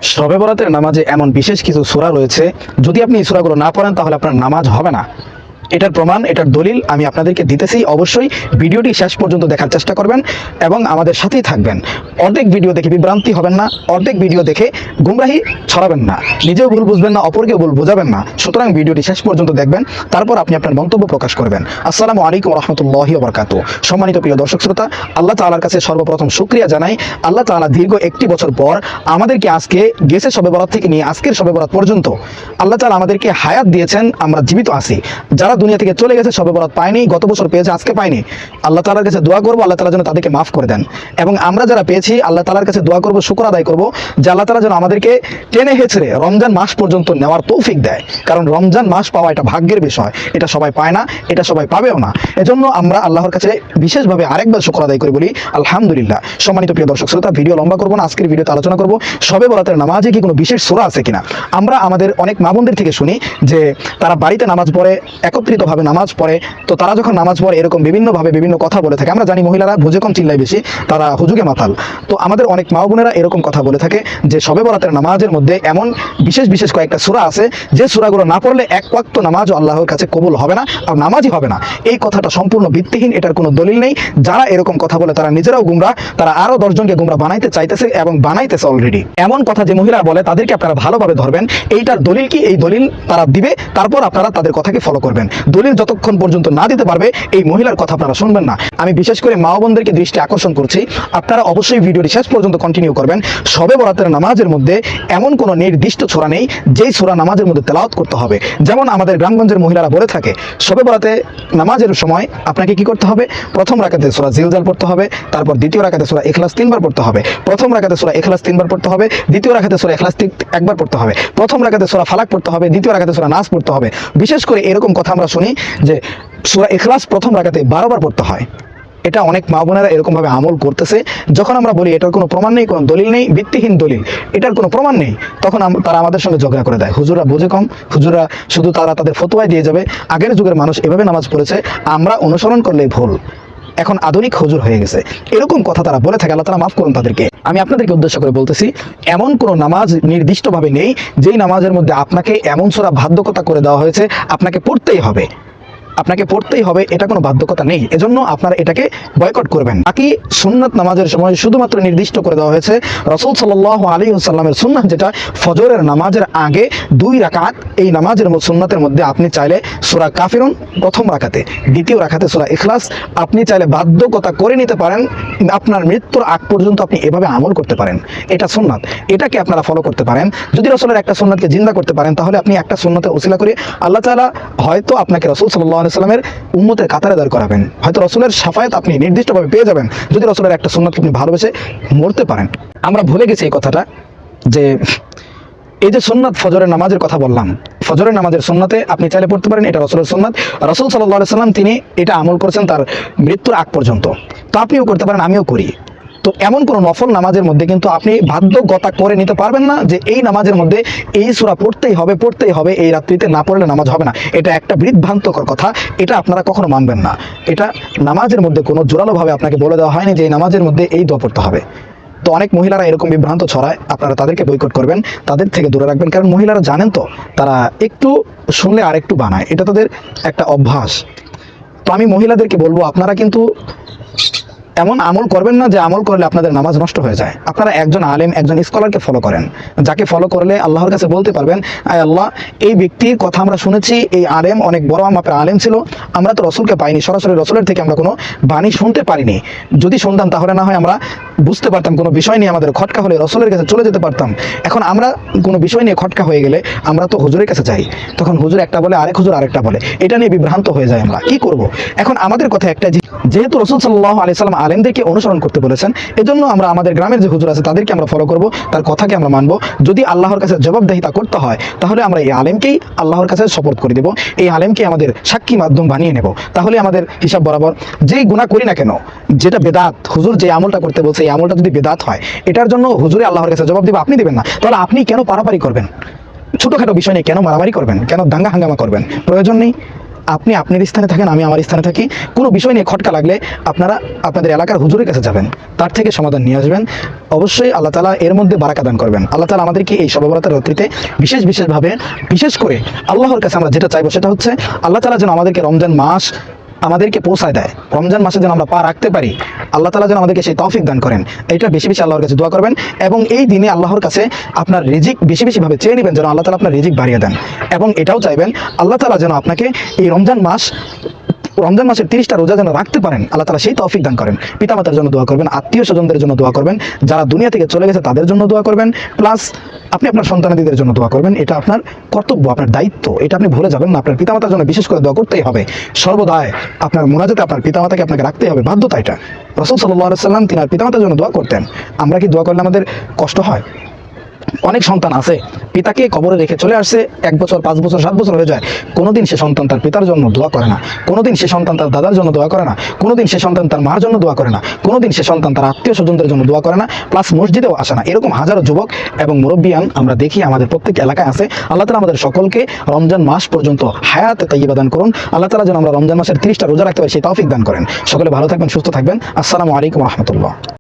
শবে বরাতের নামাজে এমন বিশেষ কিছু সূরা রয়েছে, যদি আপনি এই সূরাগুলো না পড়েন তাহলে আপনার নামাজ হবে না। এটার প্রমাণ, এটার দলিল আমি আপনাদেরকে দিতেছি। অবশ্যই ভিডিওটি শেষ পর্যন্ত দেখার চেষ্টা করবেন এবং আমাদের সাথেই থাকবেন। অর্ধেক ভিডিও দেখে বিভ্রান্তি হবেন না, অর্ধেক ভিডিও দেখে গুমরাহি ছড়াবেন না, নিজেও ভুল বুঝবেন না, অপরকেও ভুল বোঝাবেন না। সুতরাং ভিডিওটি শেষ পর্যন্ত দেখবেন, তারপর আপনি আপনার মন্তব্য প্রকাশ করবেন। আসসালামু আলাইকুম রহমতুল্লাহি ওয়া বারাকাতুহু। সম্মানিত প্রিয় দর্শক শ্রোতা, আল্লাহ তাআলার কাছে সর্বপ্রথম শুকরিয়া জানাই। আল্লাহ তাআলা দীর্ঘ একটি বছর পর আমাদেরকে আজকে গেছে শবে বরাত থেকে নিয়ে আজকের শবে বরাত পর্যন্ত আল্লাহ তাআলা আমাদেরকে হায়াত দিয়েছেন, আমরা জীবিত আছি। যারা দুনিয়া থেকে চলে গেছে, শবে বরাত পায়নি, গত বছর পেয়েছে, আজকে পায়নি, আল্লাহ তাআলার কাছে দোয়া করবো আল্লাহ তাআলা যেন তাদেরকে মাফ করে দেন। এবং আমরা যারা পেয়েছি আল্লাহ তাআলার কাছে দোয়া করবো, শুকর আদায় করবো যে আল্লাহ তাআলা যেন আমাদেরকে টেনে হেঁচড়ে রমজান মাস পর্যন্ত নেওয়ার তৌফিক দেয়। কারণ রমজান মাস পাওয়া এটা ভাগ্যের বিষয়, এটা সবাই পায় না, এটা সবাই পাবেও না। এজন্য আমরা আল্লাহর কাছে বিশেষভাবে আরেকবার শুকর আদায় করে বলি আলহামদুলিল্লাহ। সম্মানিত প্রিয় দর্শক শ্রোতা, ভিডিও লম্বা করবো না, আজকের ভিডিওতে আলোচনা করবো শবে বরাতের নামাজে কি কোনো বিশেষ সূরা আছে কিনা। আমরা আমাদের অনেক মা বোনদের থেকে শুনি যে তারা বাড়িতে নামাজ পড়ে, একত্রিতভাবে নামাজ পড়ে, তো তারা যখন নামাজ পড়ে এরকম বিভিন্নভাবে বিভিন্ন কথা বলে থাকে। আমরা জানি মহিলারা বুঝে কম চিল্লায় বেশি, তারা হুজুগে মাতাল। তো আমাদের অনেক মা বোনেরা এরকম কথা বলে থাকে যে শবে বরাতের নামাজের মধ্যে এমন বিশেষ বিশেষ কয়েকটা সূরা আছে যে সূরাগুলো না পড়লে এক ওয়াক্ত নামাজও আল্লাহর কাছে কবুল হবে না, আর নামাজই হবে না। এই কথাটা সম্পূর্ণ ভিত্তিহীন, এটার কোনো দলিল নেই। যারা এরকম কথা বলে তারা নিজেরাও গুমরা, তারা আরো 10 জনকে গুমরা বানাইতে চাইতেছে এবং বানাইতেছে অলরেডি। এমন কথা যে মহিলা বলে তাদেরকে আপনারা ভালোভাবে ধরবেন, এইটার দলিল কি, এই দলিল তারা দিবে, তারপর আপনারা তাদের কথাকে ফলো করবেন। দলিল যতক্ষণ পর্যন্ত না দিতে পারবে এই মহিলার কথা আপনারা শুনবেন না। আমি বিশেষ করে মা বোনদেরকে দৃষ্টি আকর্ষণ করছি, আপনারা অবশ্যই ভিডিওটি শেষ পর্যন্ত কন্টিনিউ করবেন। শবে বরাতের নামাজের মধ্যে এমন কোনো নির্দিষ্ট সূরা নেই যেই সূরা নামাজের মধ্যে তেলাওয়াত করতে হবে। যেমন আমাদের গ্রামগঞ্জের মহিলারা বলে থাকে শবে বরাতে নামাজের সময় আপনাকে কি করতে হবে, প্রথম রাকাতে সূরা জিলজাল পড়তে হবে, তারপর দ্বিতীয় রাকাতে সূরা ইখলাস 3 বার পড়তে হবে, প্রথম রাকাতে সূরা ইখলাস 3 বার পড়তে হবে, দ্বিতীয় রাকাতে সূরা ইখলাস 1 বার পড়তে হবে, প্রথম রাকাতে সূরা ফালাক পড়তে হবে, দ্বিতীয় রাকাতে সূরা নাস পড়তে হবে। বিশেষ করে এরকম কথা আমরা শুনি যে সূরা ইখলাস প্রথম রাকাতে 12 বার পড়তে হয়। এটা অনেক মা বোনেরা এরকম ভাবে আমল করতেছে। যখন আমরা বলি এটার কোনো প্রমাণ নেই, কোনো দলিল নেই, ভিত্তিহীন দলিল, এটার কোনো প্রমাণ নেই, তখন তারা আমাদের সঙ্গে ঝগড়া করে দেয়। হুজুরা বোঝে কম, হুজুরা শুধু তারা তাদের ফতোয়ায় দিয়ে যাবে। আগের যুগের মানুষ এভাবে নামাজ পড়েছে, আমরা অনুসরণ করলেই ভুল, এখন আধুনিক হুজুর হয়ে গেছে, এরকম কথা তারা বলে থাকে। আল্লাহ তাআলা মাফ করুন তাদেরকে। আমি আপনাদেরকে উদ্দেশ্য করে বলতেছি, এমন কোনো নামাজ নির্দিষ্টভাবে নেই যেই নামাজের মধ্যে আপনাকে এমন সূরা বাধ্যকতা করে দেওয়া হয়েছে আপনাকে পড়তেই হবে, আপনাকে পড়তেই হবে, এটা কোনো বাধ্যকতা নেই। এজন্য আপনারা এটাকে বয়কট করবেন। বাকি সুন্নাত নামাজের সময় শুধুমাত্র নির্দিষ্ট করে দেওয়া হয়েছে রাসূল সাল্লাল্লাহু আলাইহি ওয়াসাল্লামের সুন্নাত, যেটা ফজরের নামাজের আগে 2 রাকাত। এই নামাজের সুন্নাতের মধ্যে আপনি চাইলে সূরা কাফিরুন প্রথম রাকাতে, দ্বিতীয় রাকাতে সূরা ইখলাস আপনি চাইলে বাধ্যকতা করে নিতে পারেন। আপনার মৃত্যুর আগ পর্যন্ত আপনি এভাবে আমল করতে পারেন, এটা সুন্নাত, এটাকে আপনারা ফলো করতে পারেন। যদি রাসূলের একটা সুন্নাতকে জিন্দা করতে পারেন তাহলে আপনি একটা সুন্নাতের উসিলা করে আল্লাহ তাআলা হয়তো আপনাকে রাসূল সাল্লাল্লাহু আলাইহি ওয়াসাল্লামের উম্মতের কাতারে দাঁড় করাবেন, হয়তো রাসূলের শাফায়াত আপনি নির্দিষ্টভাবে পেয়ে যাবেন যদি রাসূলের একটা সুন্নাতকে আপনি ভালোবেসে মরতে পারেন। আমরা ভুলে গেছি এই কথাটা, যে এই যে সুন্নাত ফজরের নামাজের কথা বললাম, ফজরের নামাজের সুন্নাতে আপনি চাইলে পড়তে পারেন, এটা রাসূলের সুন্নাত। রাসূল সাল্লাল্লাহু আলাইহি ওয়াসাল্লাম তিনি এটা আমল করেছেন তার মৃত্যুর আগ পর্যন্ত, তো আপনিও করতে পারেন, আমিও করি। তো এমন কোনো নফল নামাজের মধ্যে কিন্তু আপনি বাধ্যকতা করে নিতে পারবেন না যে এই নামাজের মধ্যে এই সূরা পড়তেই হবে, এই রাত্রিতে না পড়লে নামাজ হবে না। এটা একটা বিভ্রান্তকর কথা, এটা আপনারা কখনো মানবেন না। এটা নামাজের মধ্যে কোনো জোরালোভাবে আপনাকে বলে দেওয়া হয়নি যে এই নামাজের মধ্যে এই দোয়া পড়তে হবে। তো অনেক মহিলারা এরকম বিভ্রান্ত ছড়ায়, আপনারা তাদেরকে বয়কট করবেন, তাদের থেকে দূরে রাখবেন। কারণ মহিলারা জানেন তো, তারা একটু শুনলে আরেকটু বানায়, এটা তাদের একটা অভ্যাস। তো আমি মহিলাদেরকে বলবো, আপনারা কিন্তু এমন আমল করবেন না যে আমল করলে আপনাদের নামাজ নষ্ট হয়ে যায়। আপনারা একজন আলেম, একজন স্কলারকে ফলো করেন, যাকে ফলো করলে আল্লাহর কাছে বলতে পারবেন, আয় আল্লাহ, এই ব্যক্তির কথা আমরা শুনেছি, এই আলেম অনেক বড় মাপের আলেম ছিল, আমরা তো রসুলকে পাইনি, সরাসরি রসুলের থেকে আমরা কোনো বাণী শুনতে পারিনি। যদি শুনতাম তাহলে না হয় আমরা বুঝতে পারতাম, কোনো বিষয় নিয়ে আমাদের খটকা হলে রসুলের কাছে চলে যেতে পারতাম। এখন আমরা কোনো বিষয় নিয়ে খটকা হয়ে গেলে আমরা তো হুজুরের কাছে যাই, তখন হুজুর একটা বলে, আরেক হুজুর আরেকটা বলে, এটা নিয়ে বিভ্রান্ত হয়ে যায়। আমরা কি করব? এখন আমাদের কথা একটা, যেহেতু রাসূল সাল্লাল্লাহু আলাইহি ওয়াসাল্লাম আলেমদেরকে অনুসরণ করতে বলেছেন, এজন্য আমরা আমাদের গ্রামের যে হুজুর আছে তাদেরকে আমরা ফলো করব, তার কথাকে আমরা মানব। যদি আল্লাহর কাছে জবাবদিহিতা করতে হয় তাহলে আমরা এই আলেমকেই আল্লাহর কাছে সুপর্দ করে দেব, এই আলেমকে আমাদের সাক্ষী মাধ্যম বানিয়ে নেব। তাহলে আমাদের হিসাব বরাবর যেই গুনাহ করি না কেন, যেটা বেদাত, হুজুর যে আমলটা করতে বলছে এই আমলটা যদি বেদাত হয়, এটার জন্য হুজুরে আল্লাহর কাছে জবাব দেবে, আপনি দেবেন না। তাহলে আপনি কেন পারাপারি করবেন? ছোটখাটো বিষয় নিয়ে কেন মারামারি করবেন? কেন দাঙ্গা হাঙ্গামা করবেন? প্রয়োজন নেই। আপনি আপনার স্থানে থাকেন, আমি আমার স্থানে থাকি, কোনো বিষয় নিয়ে খটকা লাগলে আপনারা আপনাদের এলাকার হুজুরের কাছে যাবেন, তার থেকে সমাধান নিয়ে আসবেন। অবশ্যই আল্লাহ তাআলা এর মধ্যে বারাকা দান করবেন। আল্লাহ তাআলা আমাদেরকে এই শবে বরাতের রাত্রিতে বিশেষভাবে বিশেষ করে আল্লাহর কাছে আমরা যেটা চাইবো সেটা হচ্ছে আল্লাহ তাআলা যেন আমাদেরকে রমজান মাস আমাদেরকে পৌঁছায় দেয়, রমজান মাসে যেন আমরা পা রাখতে পারি, আল্লাহ তাআলা যেন আমাদেরকে সেই তৌফিক দান করেন। এটা বেশি আল্লাহর কাছে দোয়া করবেন এবং এই দিনে আল্লাহর কাছে আপনার রিজিক বেশিভাবে চেয়ে নেবেন যেন আল্লাহ তাআলা আপনার রিজিক বাড়িয়ে দেন। এবং এটাও চাইবেন আল্লাহ তাআলা যেন আপনাকে এই রমজান মাসের 30টা রোজা যেন রাখতে পারেন, আল্লাহ তাআলা সেই তৌফিক দান করেন। পিতামাতার জন্য দোয়া করবেন, আত্মীয় স্বজনদের জন্য দোয়া করবেন, যারা দুনিয়া থেকে চলে গেছে তাদের জন্য দোয়া করবেন, প্লাস আপনি আপনার সন্তানাদিদের জন্য দোয়া করবেন। এটা আপনার কর্তব্য, আপনার দায়িত্ব, এটা আপনি ভুলে যাবেন না। আপনার পিতামাতার জন্য বিশেষ করে দোয়া করতেই হবে। সর্বদাই আপনার মোনাজাতে আপনার পিতামাতাকে আপনাকে রাখতেই হবে, বাধ্যতা এটা। রাসূল সাল্লাল্লাহু আলাইহি ওয়াসাল্লাম তিনার পিতামাতার জন্য দোয়া করতেন। আমরা কি দোয়া করলে আমাদের কষ্ট হয়? অনেক সন্তান আছে পিতাকে কবরে রেখে চলে আসছে 1 বছর 5 বছর 7 বছর হয়ে যায়, কোনোদিন সে সন্তান তার পিতার জন্য দোয়া করে না, কোনোদিন সে সন্তান তার দাদার জন্য দোয়া করে না, কোনোদিন সে সন্তান তার মার জন্য দোয়া করে না, কোনোদিন সে সন্তান তার আত্মীয় স্বজনদের জন্য দোয়া করে না, প্লাস মসজিদেও আসে না। এরকম হাজারো যুবক এবং মুরব্বিয়ান আমরা দেখি আমাদের প্রত্যেক এলাকায় আছে। আল্লাহ তাআলা আমাদের সকলকে রমজান মাস পর্যন্ত হায়াতে তাইয়্যিবা দান করুন। আল্লাহ তাআলা যেন আমরা রমজান মাসের 30টা রোজা রাখতে পারি সেই তৌফিক দান করেন। সকলে ভালো থাকবেন, সুস্থ থাকবেন। আসসালামু আলাইকুম ওয়া রাহমাতুল্লাহ।